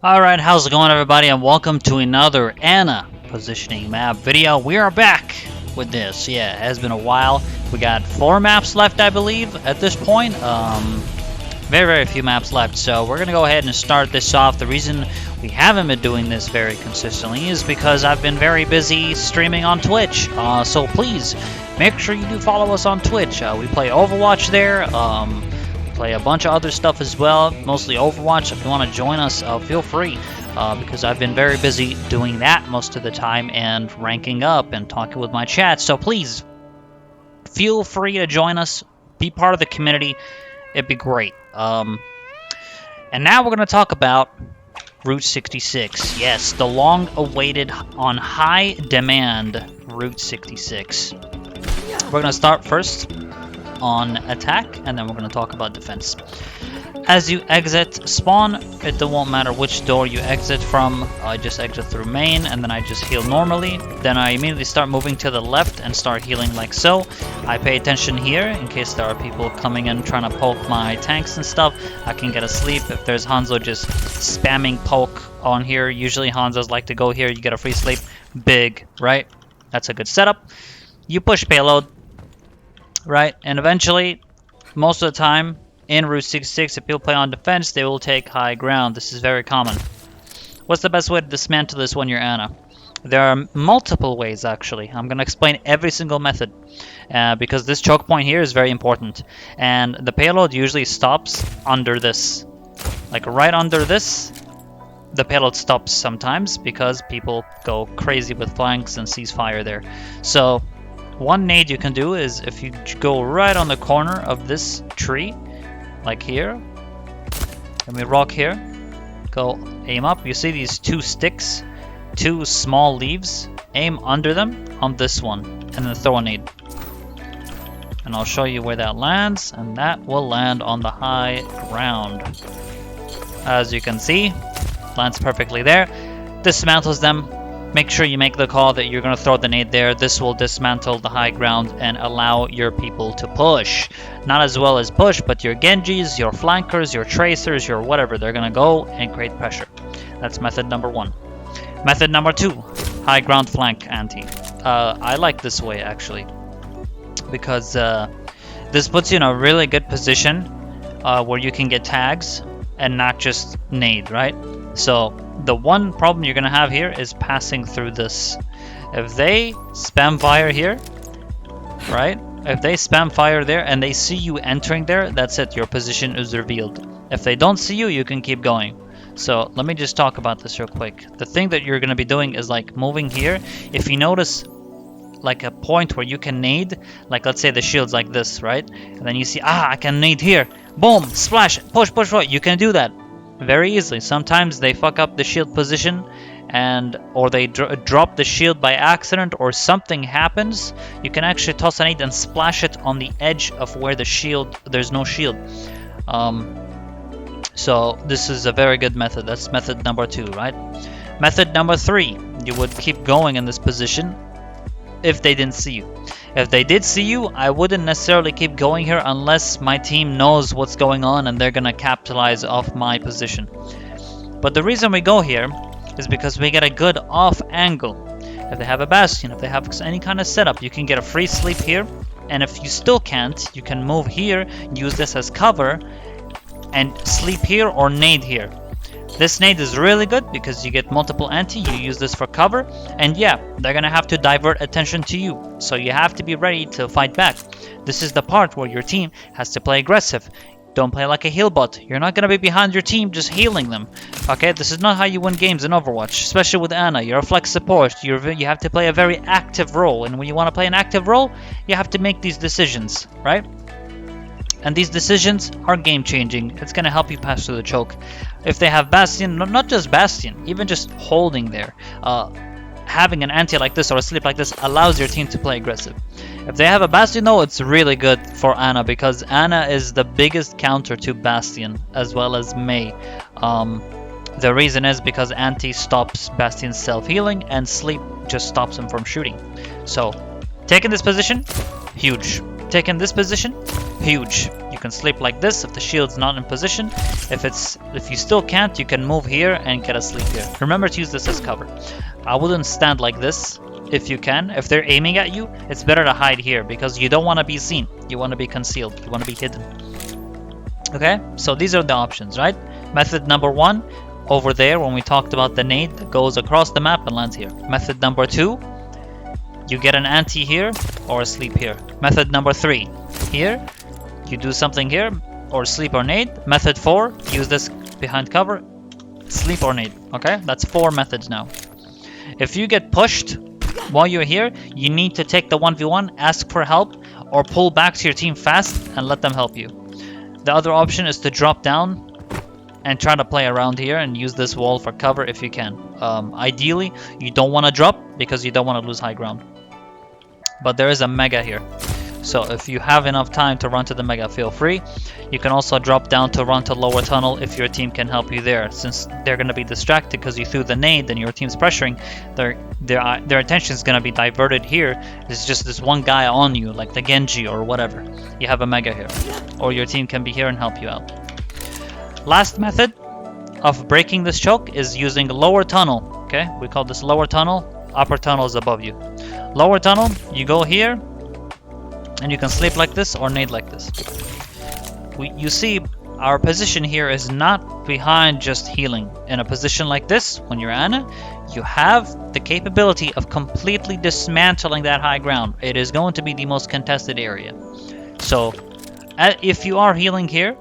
Alright, how's it going everybody, and welcome to another Ana positioning map video. We are back with this. Yeah, it has been a while. We got 4 maps left, I believe, at this point. Very few maps left, so we're gonna go ahead and start this off. The reason we haven't been doing this very consistently is because I've been very busy streaming on Twitch. So please, make sure you do follow us on Twitch. We play Overwatch there. Play a bunch of other stuff as well, mostly Overwatch. If you want to join us, feel free, because I've been very busy doing that most of the time and ranking up and talking with my chat. So please, feel free to join us, be part of the community. It'd be great. And now we're going to talk about Route 66. Yes, the long-awaited, on high demand Route 66. We're going to start first on attack, and then we're going to talk about defense. As you exit spawn, it won't matter which door you exit from. I just exit through main, and then I just heal normally. Then I immediately start moving to the left and start healing like so. I pay attention here in case there are people coming in trying to poke my tanks and stuff. I can get a sleep. If there's Hanzo just spamming poke on here, usually Hanzos like to go here, you get a free sleep. Big, right? That's a good setup. You push payload, right? And eventually, most of the time, in Route 66, if people play on defense, they will take high ground. This is very common. What's the best way to dismantle this when you're Ana? There are multiple ways, actually. I'm going to explain every single method, because this choke point here is very important. And the payload usually stops under this. Like right under this, the payload stops sometimes because people go crazy with flanks and seize fire there. So one nade you can do is if you go right on the corner of this tree, like here, and we rock here, go aim up. You see these 2 sticks, 2 small leaves, aim under them on this one, and then throw a nade. And I'll show you where that lands, and that will land on the high ground. As you can see, lands perfectly there, dismantles them. Make sure you make the call that you're going to throw the nade there. This will dismantle the high ground and allow your people to push. Not as well as push, but your Genjis, your flankers, your tracers, your whatever, they're going to go and create pressure. That's method number 1. Method number 2, high ground flank anti. I like this way actually, because this puts you in a really good position where you can get tags and not just nade, right? So the one problem you're going to have here is passing through this. If they spam fire here, right? If they spam fire there and they see you entering there, that's it. Your position is revealed. If they don't see you, you can keep going. So let me just talk about this real quick. The thing that you're going to be doing is like moving here. If you notice like a point where you can nade, like let's say the shield's like this, right? And then you see, I can nade here. Boom, splash, push, you can do that very easily. Sometimes they fuck up the shield position, or they drop the shield by accident, or something happens. You can actually toss a nade and splash it on the edge of where there's no shield. So this is a very good method. That's method number 2, right? Method number 3, you would keep going in this position if they didn't see you. If they did see you, I wouldn't necessarily keep going here unless my team knows what's going on and they're gonna capitalize off my position. But the reason we go here is because we get a good off angle. If they have a bastion, if they have any kind of setup, you can get a free sleep here. And if you still can't, you can move here, use this as cover, and sleep here or nade here. This nade is really good because you get multiple anti, you use this for cover, and yeah, they're gonna have to divert attention to you, so you have to be ready to fight back. This is the part where your team has to play aggressive. Don't play like a heal bot. You're not gonna be behind your team just healing them. Okay, this is not how you win games in Overwatch, especially with Ana. You're a flex support. You have to play a very active role, and when you want to play an active role, you have to make these decisions, right? And these decisions are game-changing. It's going to help you pass through the choke. If they have Bastion, not just Bastion, even just holding there, having an anti like this or a sleep like this allows your team to play aggressive. If they have a Bastion though, it's really good for Ana because Ana is the biggest counter to Bastion as well as Mei. The reason is because anti stops Bastion's self-healing and sleep just stops him from shooting. So, taking this position, huge. Taking this position, huge. You can sleep like this if the shield's not in position. If you still can't, you can move here and get a sleep here. Remember to use this as cover. I wouldn't stand like this if you can. If they're aiming at you, it's better to hide here because you don't want to be seen. You want to be concealed. You want to be hidden. Okay, so these are the options, right? Method number 1, over there when we talked about the nade that goes across the map and lands here. Method number 2, you get an anti here or a sleep here. Method number 3, here, you do something here or sleep or nade. Method 4, use this behind cover, sleep or nade. Okay, that's 4 methods now. If you get pushed while you're here, you need to take the 1v1, ask for help, or pull back to your team fast and let them help you. The other option is to drop down and try to play around here and use this wall for cover if you can. Ideally, you don't want to drop because you don't want to lose high ground. But there is a mega here. So if you have enough time to run to the mega, feel free. You can also drop down to run to lower tunnel if your team can help you there. Since they're going to be distracted because you threw the nade and your team's pressuring, their attention is going to be diverted here. There's just this one guy on you, like the Genji or whatever. You have a mega here. Or your team can be here and help you out. Last method of breaking this choke is using lower tunnel. Okay, we call this lower tunnel. Upper tunnel is above you. Lower tunnel, you go here and you can sleep like this or nade like this. You see our position here is not behind just healing. In a position like this, when you're Ana, you have the capability of completely dismantling that high ground. It is going to be the most contested area. So if you are healing here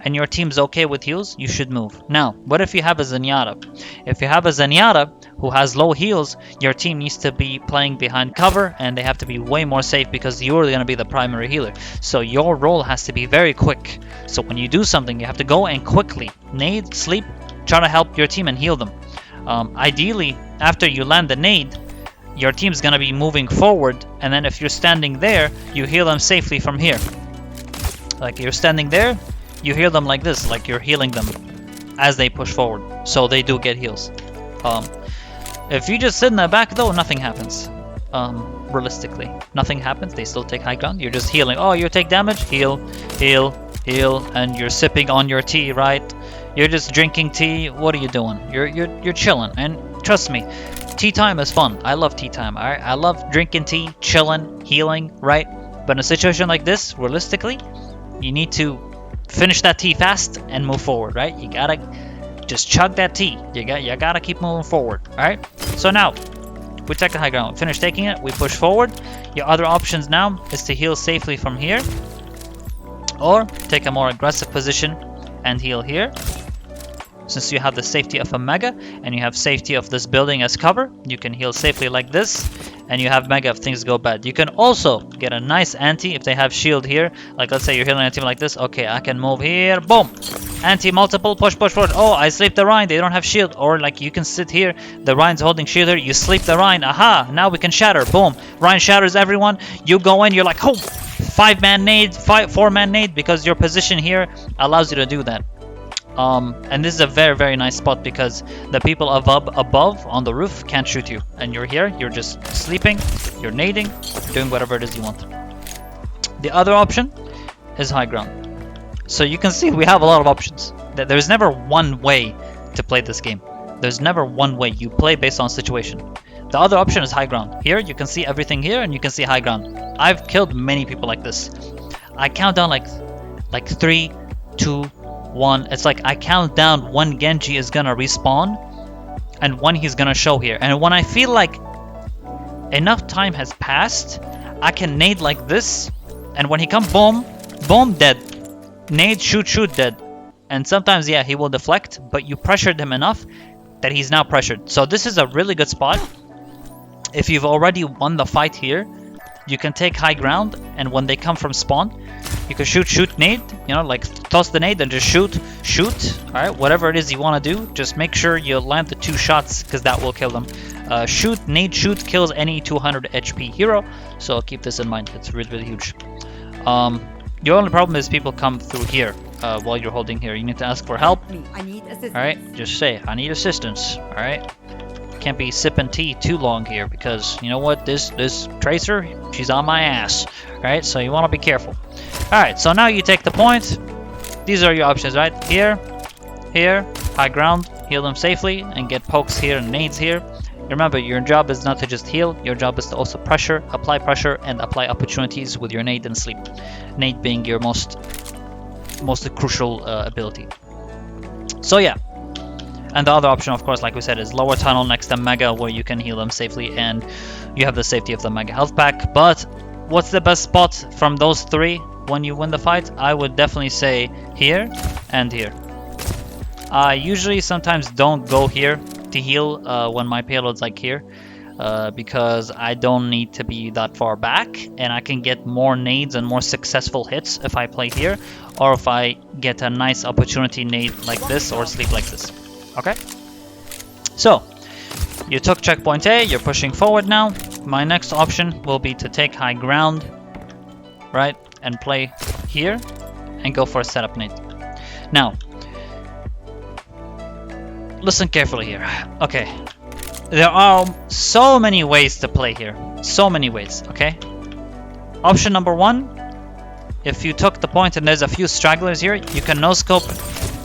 and your team's okay with heals, you should move. Now, what if you have a Zenyatta? If you have a Zenyatta who has low heals, your team needs to be playing behind cover and they have to be way more safe because you're going to be the primary healer. So your role has to be very quick. So when you do something, you have to go and quickly nade, sleep, try to help your team and heal them. Ideally, after you land the nade, your team's going to be moving forward, and then if you're standing there, you heal them safely from here. Like you're standing there, you heal them like this, like you're healing them as they push forward. So they do get heals. If you just sit in the back though, nothing happens. Realistically, nothing happens. They still take high ground. You're just healing. Oh, you take damage? Heal, heal, heal, and you're sipping on your tea, right? You're just drinking tea. What are you doing? You're chilling. And trust me, tea time is fun. I love tea time. Alright, I love drinking tea, chilling, healing, right? But in a situation like this, realistically, you need to finish that tea fast and move forward, right? You gotta just chug that tea. You gotta keep moving forward, all right? So now we take the high ground, finish taking it, we push forward. Your other options now is to heal safely from here, or take a more aggressive position and heal here. Since you have the safety of a mega and you have safety of this building as cover, you can heal safely like this, and you have mega if things go bad. You can also get a nice anti if they have shield here. Like let's say you're healing a team like this. Okay, I can move here. Boom! Anti multiple, push forward. Oh, I sleep the Rhine, they don't have shield. Or like you can sit here, the Rhine's holding shield here, you sleep the Rhine. Aha! Now we can shatter. Boom! Rhine shatters everyone. You go in, you're like, oh! 5-man nade, 4-man nade, because your position here allows you to do that. And this is a very, very nice spot because the people above on the roof can't shoot you. And you're here, you're just sleeping, you're nading, doing whatever it is you want. The other option is high ground. So you can see we have a lot of options. There's never one way to play this game. There's never one way. You play based on situation. The other option is high ground. Here you can see everything here and you can see high ground. I've killed many people like this. I count down like 3, 2, 1. It's like I count down when Genji is gonna respawn and when he's gonna show here. And when I feel like enough time has passed, I can nade like this, and when he comes, boom, boom, dead. Nade, shoot, dead. And sometimes, yeah, he will deflect, but you pressured him enough that he's now pressured. So this is a really good spot. If you've already won the fight here, you can take high ground, and when they come from spawn, you can shoot, nade, you know, like toss the nade and just shoot, alright, whatever it is you want to do, just make sure you land the 2 shots, because that will kill them. Shoot, nade, shoot kills any 200 HP hero, so keep this in mind, it's really, really huge. Your only problem is people come through here while you're holding here. You need to ask for help. I need assistance. Alright, just say, I need assistance, alright? can't be sipping tea too long here, because you know what, this tracer, she's on my ass, right? So you want to be careful. All right, so now you take the point. These are your options, right? Here, high ground, heal them safely, and get pokes here and nades here. Remember, your job is not to just heal, your job is to also apply pressure, and apply opportunities with your nade and sleep. Nade being your most crucial ability. So yeah. And the other option, of course, like we said, is lower tunnel next to Mega, where you can heal them safely, and you have the safety of the Mega health pack. But what's the best spot from those three when you win the fight? I would definitely say here and here. I usually sometimes don't go here to heal when my payload's like here, because I don't need to be that far back, and I can get more nades and more successful hits if I play here, or if I get a nice opportunity nade like this or sleep like this. Okay? So, you took checkpoint A, you're pushing forward now. My next option will be to take high ground, right, and play here, and go for a setup nade. Now, listen carefully here. Okay, there are so many ways to play here. So many ways, okay? Option number one, if you took the point and there's a few stragglers here, you can no-scope,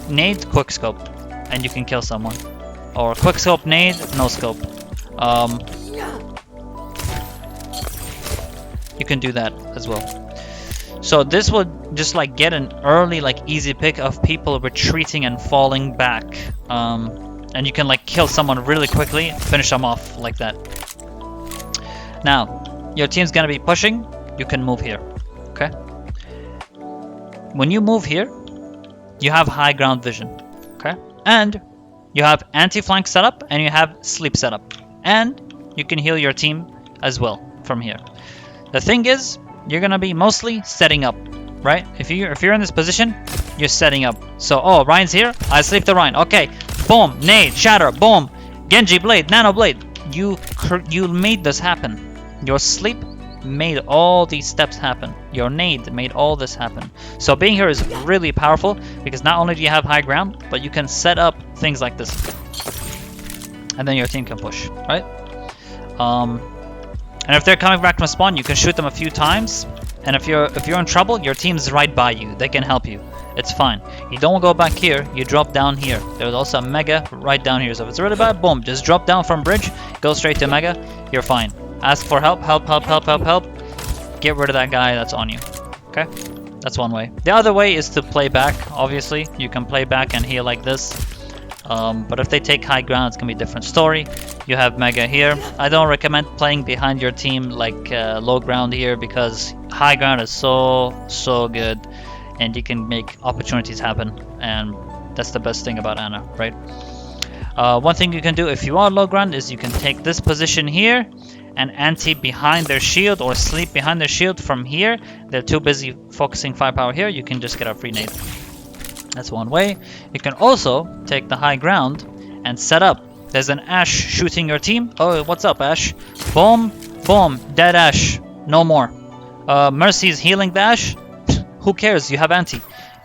nade, quick-scope, and you can kill someone. Or quick-scope, nade, no-scope. You can do that as well. So this would just like get an early like easy pick of people retreating and falling back. And you can like kill someone really quickly, finish them off like that. Now, your team's gonna be pushing, you can move here, okay? When you move here, you have high ground vision, okay? And you have anti-flank setup, and you have sleep setup. And you can heal your team as well from here. The thing is, you're gonna be mostly setting up, right? If you're in this position, you're setting up. So, oh, Ryan's here, I sleep the Ryan, okay. Boom, nade, shatter, boom, Genji blade, nano blade. You made this happen. Your sleep made all these steps happen. Your nade made all this happen. So being here is really powerful, because not only do you have high ground, but you can set up things like this, and then your team can push, right? And if they're coming back from spawn, you can shoot them a few times. And if you're in trouble, your team's right by you. They can help you. It's fine. You don't go back here. You drop down here. There's also a Mega right down here. So if it's really bad, boom, just drop down from bridge, go straight to Mega. You're fine. Ask for help. Help. Get rid of that guy that's on you. Okay? That's one way. The other way is to play back. Obviously, you can play back and heal like this. But if they take high ground, it's gonna be a different story. You have Mega here. I don't recommend playing behind your team like low ground here, because high ground is so good, and you can make opportunities happen, and that's the best thing about Ana, right? One thing you can do if you are low ground is you can take this position here and anti behind their shield, or sleep behind their shield from here. They're too busy focusing firepower here. You can just get a free nade. That's one way. You can also take the high ground and set up. There's an Ashe shooting your team. Oh, what's up, Ashe? Boom, boom, dead Ashe. No more. Mercy's healing the Ashe. Who cares? You have anti.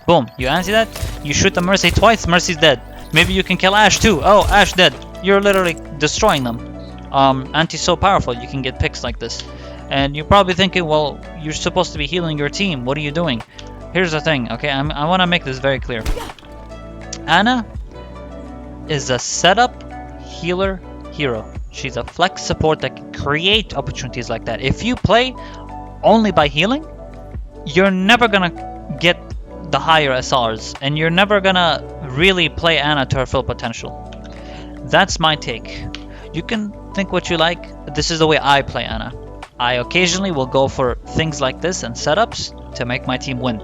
Boom, you anti that. You shoot the Mercy twice, Mercy's dead. Maybe you can kill Ashe too. Oh, Ashe dead. You're literally destroying them. Anti's so powerful, you can get picks like this. And you're probably thinking, well, you're supposed to be healing your team. What are you doing? Here's the thing, okay? I want to make this very clear. Ana is a setup healer hero. She's a flex support that can create opportunities like that. If you play only by healing, you're never gonna get the higher SRs, and you're never gonna really play Ana to her full potential. That's my take. You can think what you like. This is the way I play Ana. I occasionally will go for things like this and setups to make my team win.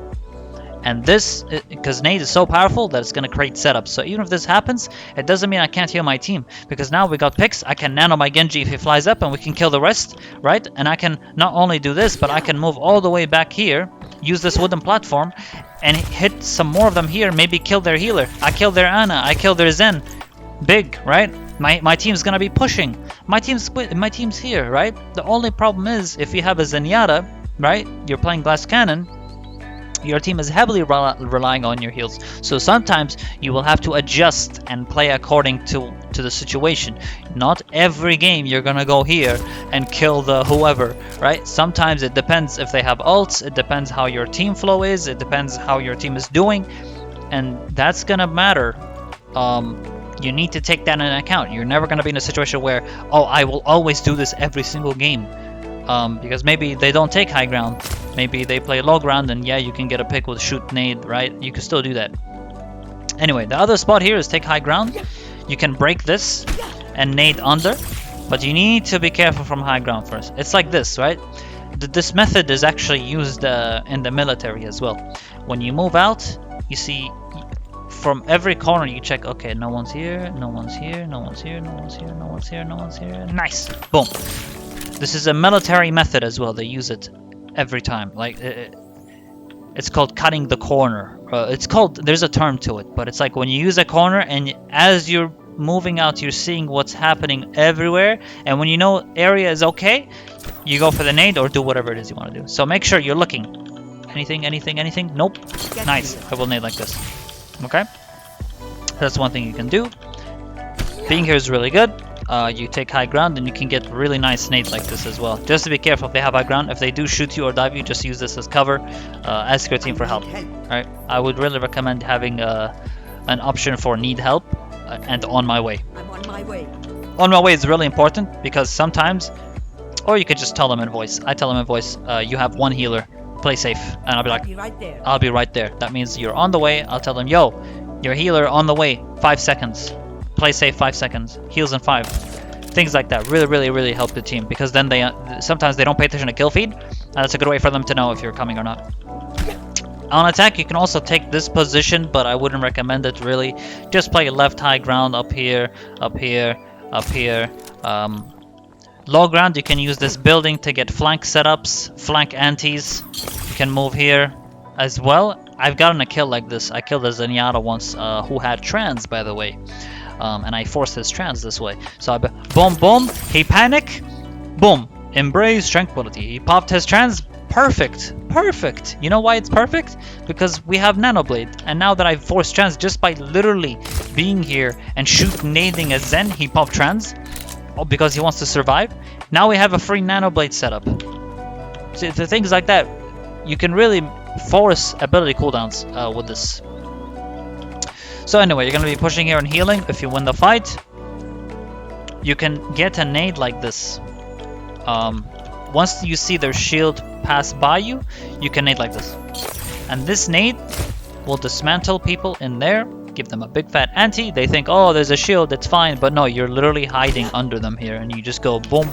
And this, because nade is so powerful that it's going to create setups. So even if this happens, it doesn't mean I can't heal my team. Because now we got picks, I can nano my Genji if he flies up, and we can kill the rest, right? And I can not only do this, but I can move all the way back here, use this wooden platform, and hit some more of them here, maybe kill their healer. I kill their Ana, I kill their Zen. Big, right? My team's going to be pushing. My team's here, right? The only problem is, if you have a Zenyatta, right? You're playing Glass Cannon, your team is heavily relying on your heals. So sometimes you will have to adjust and play according to the situation. Not every game you're gonna go here and kill the whoever, right? Sometimes it depends if they have ults, it depends how your team flow is, it depends how your team is doing, and that's gonna matter. You need to take that into account. You're never gonna be in a situation where, oh, I will always do this every single game. Because maybe they don't take high ground, maybe they play low ground, and yeah, you can get a pick with shoot nade, right? You can still do that. Anyway, the other spot here is take high ground. You can break this and nade under, but you need to be careful from high ground first. It's like this, right? This method is actually used in the military as well. When you move out, you see from every corner you check, okay, no one's here, no one's here, no one's here, no one's here, no one's here, no one's here. Nice, boom. This is a military method as well. They use it every time. Like it's called cutting the corner. There's a term to it, but it's like when you use a corner and as you're moving out, you're seeing what's happening everywhere. And when you know area is okay, you go for the nade or do whatever it is you want to do. So make sure you're looking. Anything, anything, anything? Nope. Nice. I will nade like this. Okay. That's one thing you can do. Being here is really good. You take high ground and you can get really nice nades like this as well. Just to be careful if they have high ground. If they do shoot you or dive you, just use this as cover. Ask your team for help. Alright, I would really recommend having an option for need help and on my way. I'm on my way. On my way is really important because sometimes, or you could just tell them in voice. I tell them in voice, you have one healer, play safe. And I'll be like, I'll be right there. That means you're on the way. I'll tell them, yo, your healer on the way, 5 seconds. Play safe 5 seconds, heals in 5. Things like that really help the team because then they sometimes they don't pay attention to kill feed, and that's a good way for them to know if you're coming or not. On attack, you can also take this position, but I wouldn't recommend it really. Just play left high ground up here, up here, up here. Low ground, you can use this building to get flank setups, flank antis. You can move here as well. I've gotten a kill like this. I killed a Zenyatta once who had trans, by the way. And I forced his trans this way. So I boom, boom, he panic, boom, embrace tranquility. He popped his trans, perfect, perfect. You know why it's perfect? Because we have Nanoblade. And now that I've forced trans, just by literally being here and nading a Zen, he popped trans. Oh, because he wants to survive. Now we have a free Nanoblade setup. So the things like that, you can really force ability cooldowns with this. So anyway, you're going to be pushing here and healing. If you win the fight, you can get a nade like this. Once you see their shield pass by you, you can nade like this. And this nade will dismantle people in there, give them a big fat anti. They think, oh, there's a shield, it's fine. But no, you're literally hiding under them here. And you just go boom,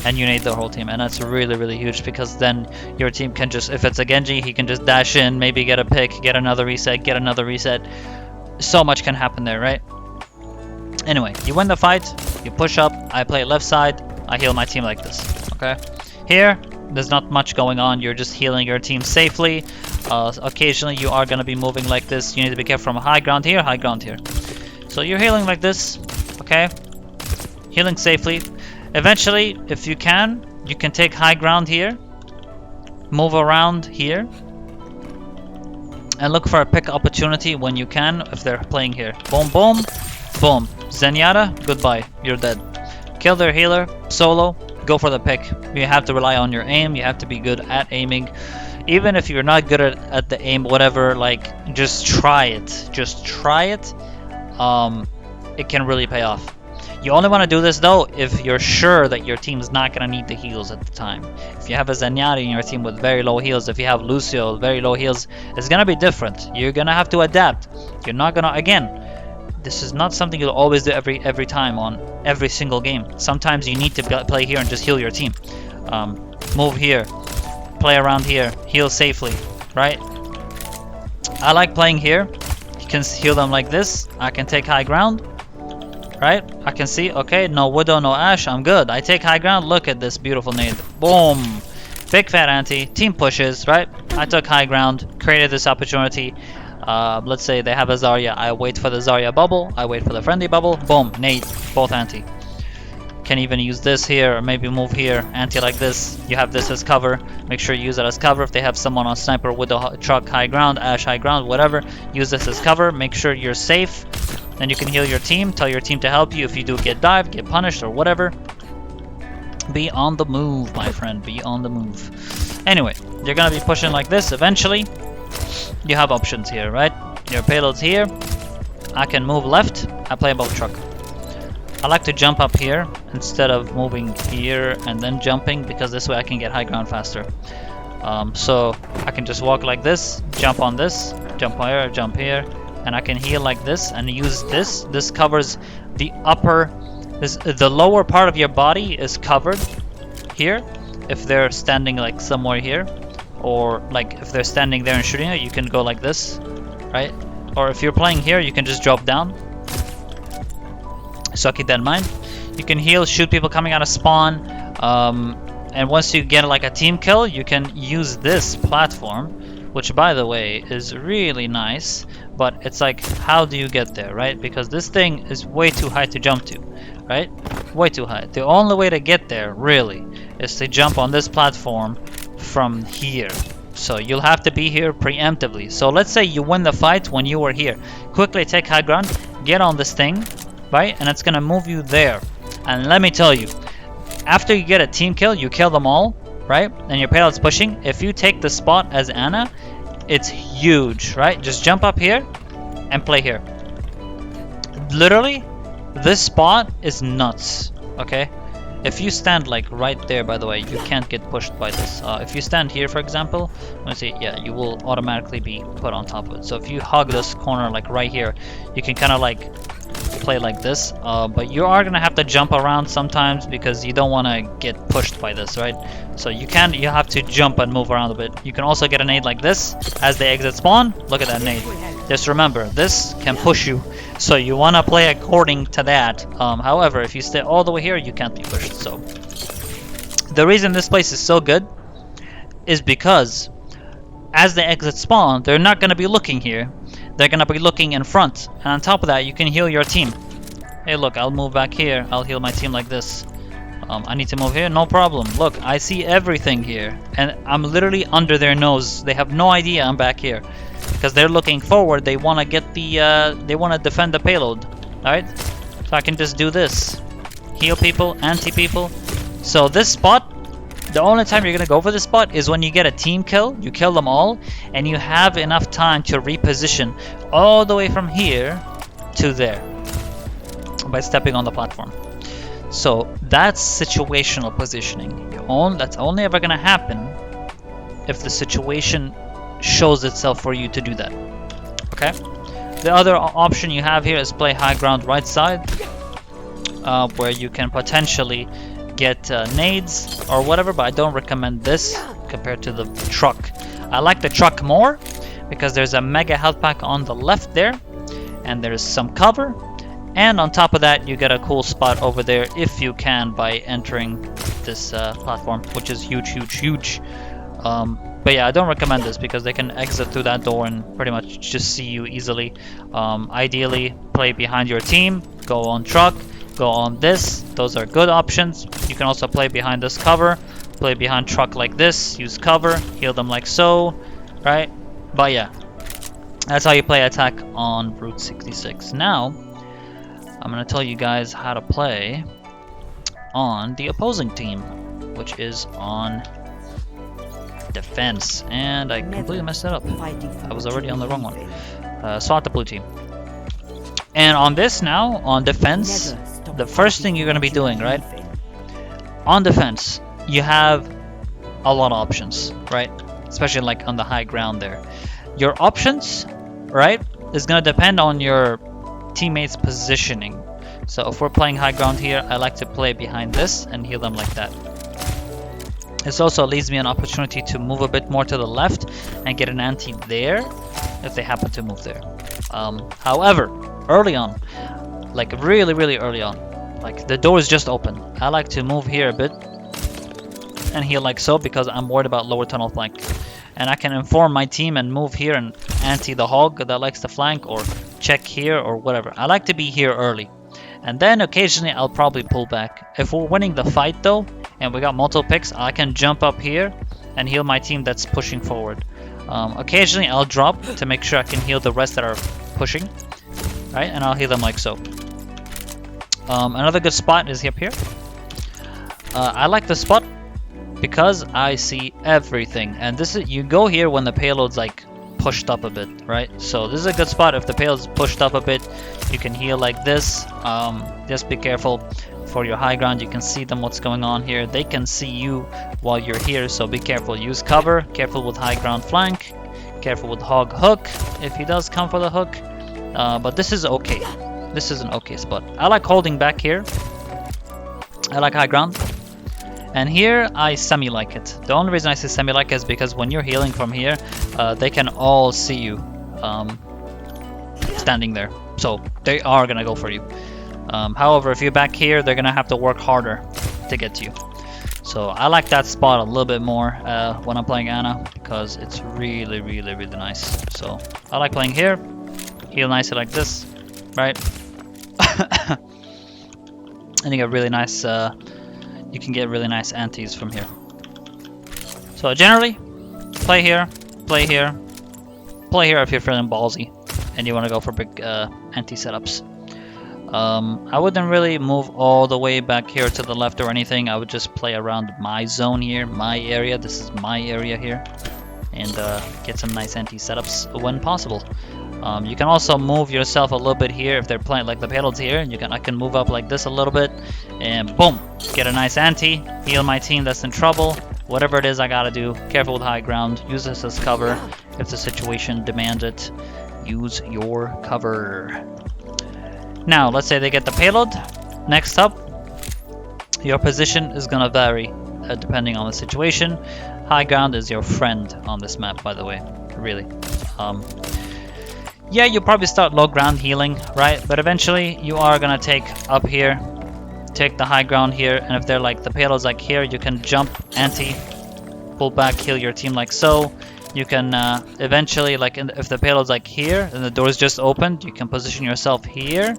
and you nade the whole team. And that's really huge because then your team can just, if it's a Genji, he can just dash in, maybe get a pick, get another reset, get another reset. So much can happen there, right? Anyway, you win the fight, you push up, I play left side, I heal my team like this, okay? Here, there's not much going on, you're just healing your team safely. Occasionally you are going to be moving like this, you need to be careful from high ground here, high ground here. So you're healing like this, okay? Healing safely. Eventually, if you can take high ground here, move around here, and look for a pick opportunity when you can if they're playing here. Boom, boom, boom. Zenyatta, goodbye. You're dead. Kill their healer, solo, go for the pick. You have to rely on your aim. You have to be good at aiming. Even if you're not good at the aim, whatever, like, just try it. Just try it. It can really pay off. You only want to do this though if you're sure that your team's not going to need the heals at the time. If you have a Zenyatta in your team with very low heals, if you have Lucio with very low heals, it's going to be different. You're going to have to adapt. You're not going to, again, this is not something you'll always do every time on every single game. Sometimes you need to play here and just heal your team. Move here, play around here, heal safely, right? I like playing here. You can heal them like this. I can take high ground. Right? I can see, okay, no Widow, no Ashe, I'm good. I take high ground, look at this beautiful nade. Boom! Big fat anti, team pushes, right? I took high ground, created this opportunity. Let's say they have a Zarya, I wait for the Zarya bubble, I wait for the friendly bubble, boom, nade, both anti. Can even use this here, or maybe move here, anti like this. You have this as cover. Make sure you use it as cover. If they have someone on sniper with a truck high ground, ash high ground, whatever, use this as cover. Make sure you're safe. Then you can heal your team. Tell your team to help you if you do get dived, get punished, or whatever. Be on the move, my friend. Be on the move. Anyway, you're gonna be pushing like this. Eventually, you have options here, right? Your payload's here. I can move left. I play above truck. I like to jump up here instead of moving here and then jumping, because this way I can get high ground faster. So I can just walk like this, jump on this, jump here, and I can heal like this and use this. This covers the upper, the lower part of your body is covered here. If they're standing like somewhere here, or like if they're standing there and shooting it, you can go like this, right? Or if you're playing here, you can just drop down. So keep that in mind. You can heal, shoot people coming out of spawn, and once you get like a team kill, you can use this platform, which by the way is really nice, but it's like, how do you get there, right? Because this thing is way too high to jump to, right? Way too high. The only way to get there really is to jump on this platform from here. So you'll have to be here preemptively. So let's say you win the fight when you were here. Quickly take high ground, get on this thing, right? And it's gonna move you there. And let me tell you, after you get a team kill, you kill them all, right? And your payload's pushing. If you take the spot as Anna, it's huge, right? Just jump up here and play here. Literally, this spot is nuts, okay? If you stand like right there, by the way, you can't get pushed by this. If you stand here, for example, let me see, yeah, you will automatically be put on top of it. So if you hug this corner like right here, you can kind of like play like this, but you are gonna have to jump around sometimes because you don't want to get pushed by this, right? So you have to jump and move around a bit. You can also get a nade like this as they exit spawn. Look at that nade. Just remember, this can push you, so you want to play according to that. However, if you stay all the way here, you can't be pushed. So the reason this place is so good is because as they exit spawn, they're not going to be looking here. They're going to be looking in front. And on top of that, you can heal your team. Hey, look, I'll move back here. I'll heal my team like this. I need to move here, no problem. Look, I see everything here. And I'm literally under their nose. They have no idea I'm back here. Because they're looking forward. They want to get the, they want to defend the payload. Alright? So I can just do this. Heal people, anti-people. So this spot, the only time you're going to go for this spot is when you get a team kill, you kill them all, and you have enough time to reposition all the way from here to there by stepping on the platform. So that's situational positioning. That's only ever going to happen if the situation shows itself for you to do that. Okay? The other option you have here is play high ground right side, where you can potentially get nades or whatever, but I don't recommend this compared to the truck. I like the truck more because there's a mega health pack on the left there, and there's some cover, and on top of that you get a cool spot over there if you can by entering this platform, which is huge. But yeah, I don't recommend this because they can exit through that door and pretty much just see you easily. Ideally, play behind your team, go on truck, go on this. Those are good options. You can also play behind this cover, play behind truck like this, use cover, heal them like so, right? But yeah, that's how you play attack on Route 66. Now, I'm going to tell you guys how to play on the opposing team, which is on defense. And I completely messed it up. I was already on the wrong one. So on the blue team. And on this now, on defense, the first thing you're going to be doing, right? On defense, you have a lot of options, right? Especially like on the high ground there. Your options, right, is going to depend on your teammates' positioning. So if we're playing high ground here, I like to play behind this and heal them like that. This also leaves me an opportunity to move a bit more to the left and get an anti there if they happen to move there. However, early on, like really early on, like the door is just open, I like to move here a bit and heal like so because I'm worried about lower tunnel flank. And I can inform my team and move here and anti the hog that likes to flank, or check here or whatever. I like to be here early. And then occasionally I'll probably pull back. If we're winning the fight though, and we got multiple picks, I can jump up here and heal my team that's pushing forward. Occasionally I'll drop to make sure I can heal the rest that are pushing, right? And I'll heal them like so. Another good spot is up here. I like the spot because I see everything, and this is, you go here when the payload's like pushed up a bit, right? So this is a good spot. If the payload's pushed up a bit, you can heal like this. Just be careful for your high ground. You can see them, what's going on here. They can see you while you're here, so be careful. Use cover. Careful with high ground flank. Careful with hog hook if he does come for the hook. But this is okay. This is an okay spot. I like holding back here. I like high ground. And here I semi-like it. The only reason I say semi-like is because when you're healing from here, they can all see you standing there. So they are gonna go for you. However, if you're back here, they're gonna have to work harder to get to you. So I like that spot a little bit more when I'm playing Ana, because it's really, really, really nice. So I like playing here. Heal nicely like this, right? And you get really nice. You can get really nice antis from here. So generally, play here, play here, play here if you're feeling ballsy and you want to go for big anti setups. I wouldn't really move all the way back here to the left or anything. I would just play around my zone here, my area. This is my area here, and get some nice anti setups when possible. You can also move yourself a little bit here if they're playing like the payloads here. I can move up like this a little bit, and boom, get a nice anti, heal my team that's in trouble. Whatever it is I gotta do. Careful with high ground. Use this as cover if the situation demands it. Use your cover. Now, let's say they get the payload. Next up, your position is gonna vary depending on the situation. High ground is your friend on this map, by the way. Really. Yeah, you probably start low ground healing, right? But eventually you are gonna take up here, take the high ground here, and if they're like the payload's like here, you can jump, anti, pull back, heal your team like so. You can eventually, like if the payload's like here and the door's just opened, you can position yourself here,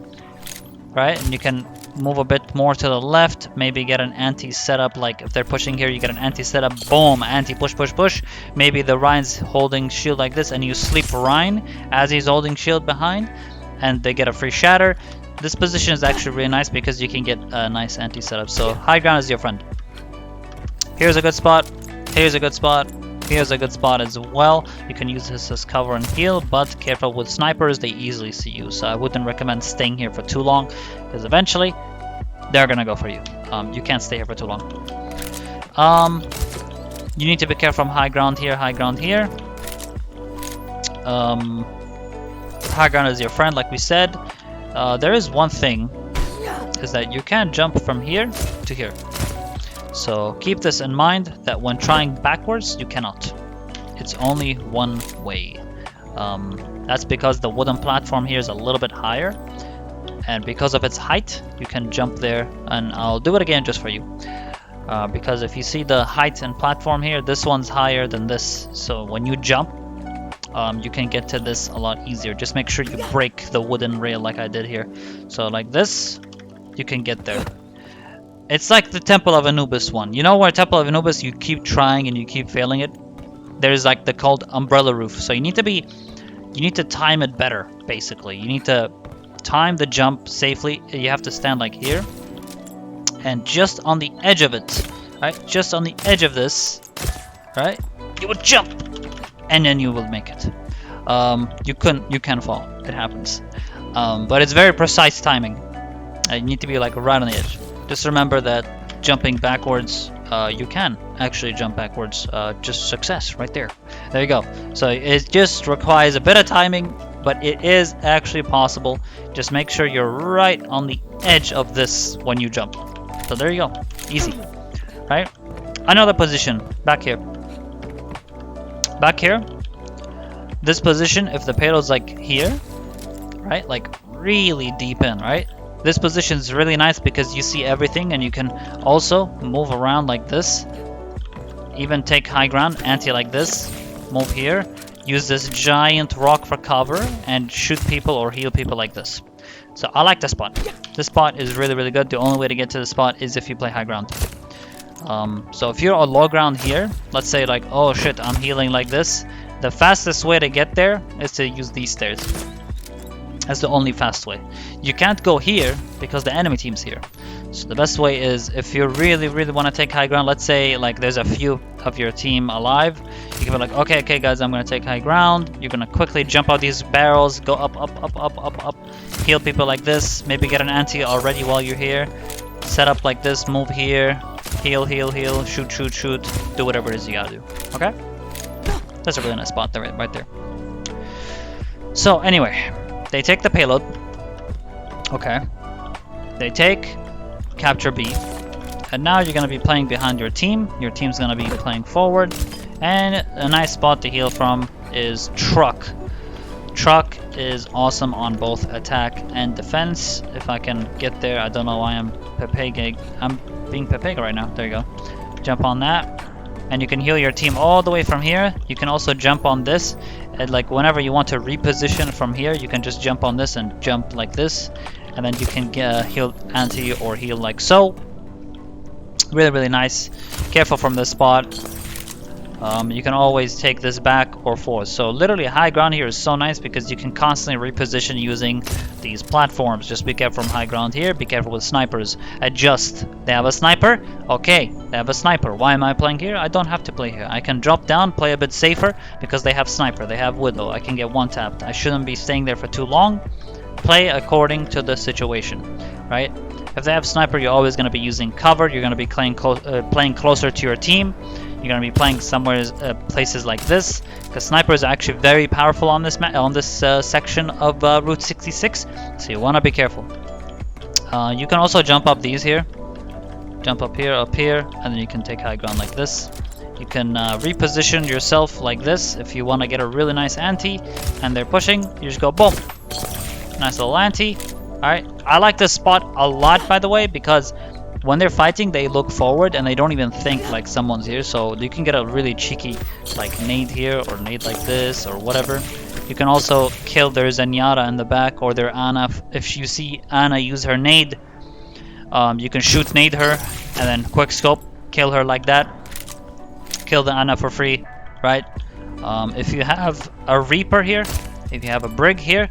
right? And you can move a bit more to the left, maybe get an anti setup. Like if they're pushing here, you get an anti setup, boom, anti push push push. Maybe the Ryan's holding shield like this and you sleep Ryan as he's holding shield behind, and they get a free shatter. This position is actually really nice because you can get a nice anti setup. So high ground is your friend. Here's a good spot, here's a good spot, here's a good spot as well. You can use this as cover and heal, but careful with snipers, they easily see you. So I wouldn't recommend staying here for too long, because eventually they're gonna go for you. You can't stay here for too long. You need to be careful from high ground here, high ground here. High ground is your friend, like we said. There is one thing, is that you can't jump from here to here. So keep this in mind, that when trying backwards, you cannot. It's only one way. That's because the wooden platform here is a little bit higher, and because of its height, you can jump there. And I'll do it again just for you, because if you see the height and platform here, this one's higher than this. So when you jump, you can get to this a lot easier. Just make sure you break the wooden rail like I did here. So like this, you can get there. It's like the Temple of Anubis one. You know where Temple of Anubis, you keep trying and you keep failing it? There's like the called umbrella roof. So you need to time it better, basically. You need to time the jump safely. You have to stand like here, and just on the edge of it, right? Just on the edge of this, right? You would jump, and then you will make it. You can fall. It happens. But it's very precise timing. You need to be like right on the edge. Just remember that jumping backwards, you can actually jump backwards. Just success right there. There you go. So it just requires a bit of timing, but it is actually possible. Just make sure you're right on the edge of this when you jump. So there you go. Easy. Right? Another position. Back here. Back here. This position, if the payload's like here, right? Like really deep in, right? This position is really nice because you see everything, and you can also move around like this. Even take high ground, anti like this. Move here. Use this giant rock for cover and shoot people or heal people like this. So I like the spot. This spot is really, really good. The only way to get to the spot is if you play high ground. So if you're on low ground here, let's say like, oh shit, I'm healing like this. The fastest way to get there is to use these stairs. That's the only fast way. You can't go here because the enemy team's here. So the best way is, if you really, really want to take high ground, let's say like there's a few of your team alive, you can be like, okay guys, I'm gonna take high ground. You're gonna quickly jump out these barrels, go up, heal people like this, maybe get an anti already while you're here, set up like this, move here, heal, shoot, do whatever it is you gotta do. Okay? That's a really nice spot there, right there. So anyway, they take the payload. Okay. They take capture B. And now you're gonna be playing behind your team. Your team's gonna be playing forward. And a nice spot to heal from is truck. Truck is awesome on both attack and defense. If I can get there, I don't know why I'm being Pepega right now. There you go. Jump on that. And you can heal your team all the way from here. You can also jump on this, and like whenever you want to reposition from here, you can just jump on this and jump like this, and then you can heal anti or heal like so. Really, really nice. Careful from this spot. You can always take this back or forth. So literally high ground here is so nice because you can constantly reposition using these platforms. Just be careful from high ground here. Be careful with snipers. Adjust. They have a sniper? Okay, they have a sniper. Why am I playing here? I don't have to play here. I can drop down, play a bit safer because they have sniper. They have widow. I can get one tapped. I shouldn't be staying there for too long. Play according to the situation, right? If they have sniper, you're always going to be using cover. You're going to be playing closer to your team. You're going to be playing somewhere places like this, because snipers are actually very powerful on this section of Route 66. So you want to be careful. You can also jump up these here, jump up here, and then you can take high ground like this. You can reposition yourself like this if you want to get a really nice anti, and they're pushing. You just go boom, nice little anti. All right, I like this spot a lot, by the way, because when they're fighting, they look forward and they don't even think like someone's here. So you can get a really cheeky like nade here or nade like this or whatever. You can also kill their Zenyatta in the back or their Ana. If you see Ana use her nade, you can shoot nade her and then quick scope, kill her like that. Kill the Ana for free, right? If you have a Reaper here, if you have a Brig here,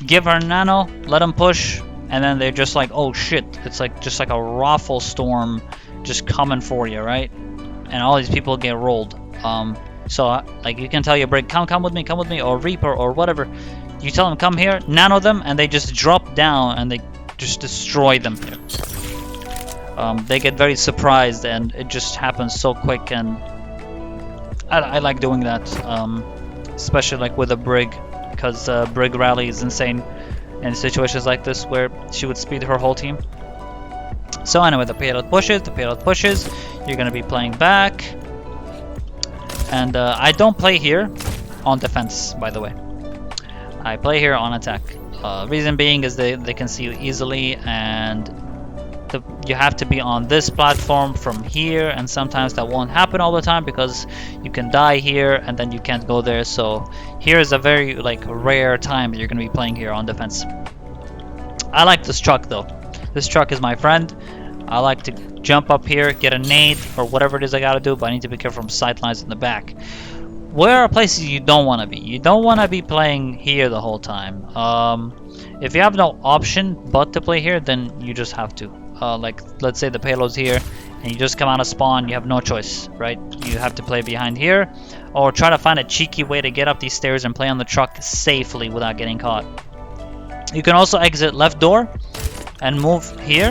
give her nano, let them push. And then they're just like, oh shit, it's like just like a raffle storm just coming for you, right? And all these people get rolled. So like you can tell your Brig, come with me, or Reaper or whatever. You tell them come here, nano them, and they just drop down and they just destroy them here. They get very surprised and it just happens so quick, and I like doing that, especially like with a Brig, because Brig rally is insane in situations like this where she would speed her whole team. So anyway, the payload pushes, you're gonna be playing back. And I don't play here on defense, by the way. I play here on attack. Reason being is they can see you easily, and you have to be on this platform from here, and sometimes that won't happen all the time because you can die here and then you can't go there. So here is a very like rare time you're gonna be playing here on defense. I like this truck though. This truck is my friend. I like to jump up here, get a nade or whatever it is I gotta do, but I need to be careful from sightlines in the back. Where are places you don't want to be? You don't want to be playing here the whole time. If you have no option but to play here, then you just have to. Like let's say the payload's here and you just come out of spawn, you have no choice, right? You have to play behind here or try to find a cheeky way to get up these stairs and play on the truck safely without getting caught. You can also exit left door and move here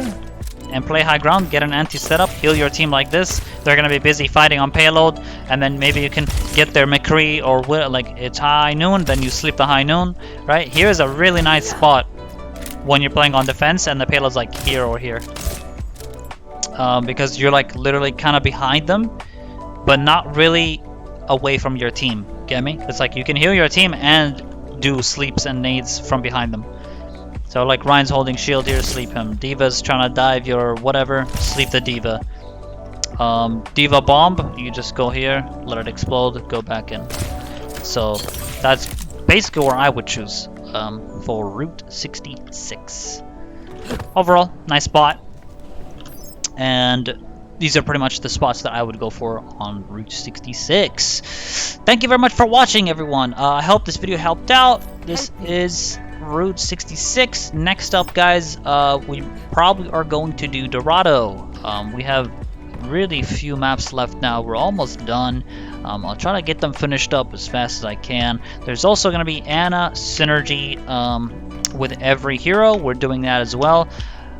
and play high ground, get an anti setup, heal your team like this. They're gonna be busy fighting on payload, and then maybe you can get their McCree or like it's high noon, then you sleep the high noon, right? Here's a really nice spot when you're playing on defense and the payload's like here or here, because you're like literally kind of behind them but not really away from your team. Get me? It's like you can heal your team and do sleeps and nades from behind them. So like Ryan's holding shield here, sleep him. Diva's trying to dive your whatever, sleep the Diva. Diva bomb, you just go here, let it explode, go back in. So that's basically where I would choose. for Route 66. Overall, nice spot. And these are pretty much the spots that I would go for on Route 66. Thank you very much for watching, everyone. I hope this video helped out. This is Route 66. Next up, guys, we probably are going to do Dorado. We have really few maps left now. We're almost done. I'll try to get them finished up as fast as I can. There's also going to be Ana synergy with every hero. We're doing that as well.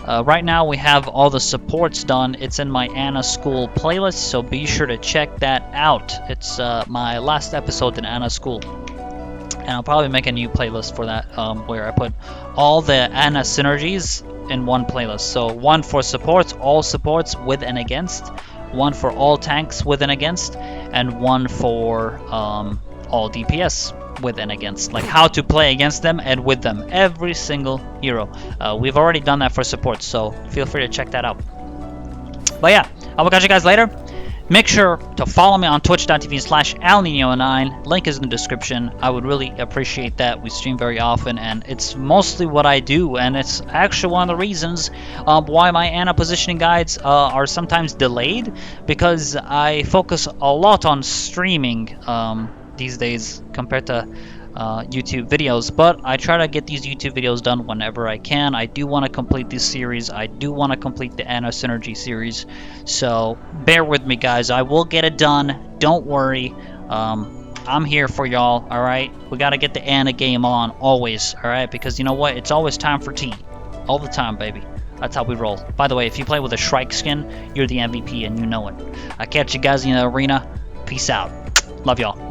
Right now we have all the supports done. It's in my Ana School playlist, so be sure to check that out. It's my last episode in Ana School. And I'll probably make a new playlist for that where I put all the Ana synergies in one playlist. So one for supports, all supports with and against, one for all tanks with and against, and one for all DPS with and against, like how to play against them and with them, every single hero. We've already done that for support, so feel free to check that out. But yeah, I will catch you guys later. Make sure to follow me on twitch.tv/AlNino9. Link is in the description. I would really appreciate that. We stream very often, and it's mostly what I do, and it's actually one of the reasons why my Ana positioning guides are sometimes delayed, because I focus a lot on streaming these days compared to YouTube videos, but I try to get these YouTube videos done whenever I can. I do want to complete this series. I do want to complete the Ana Synergy series, so bear with me, guys. I will get it done. Don't worry. I'm here for y'all, alright? We got to get the Ana game on, always, alright? Because you know what? It's always time for tea. All the time, baby. That's how we roll. By the way, if you play with a Shrike skin, you're the MVP and you know it. I'll catch you guys in the arena. Peace out. Love y'all.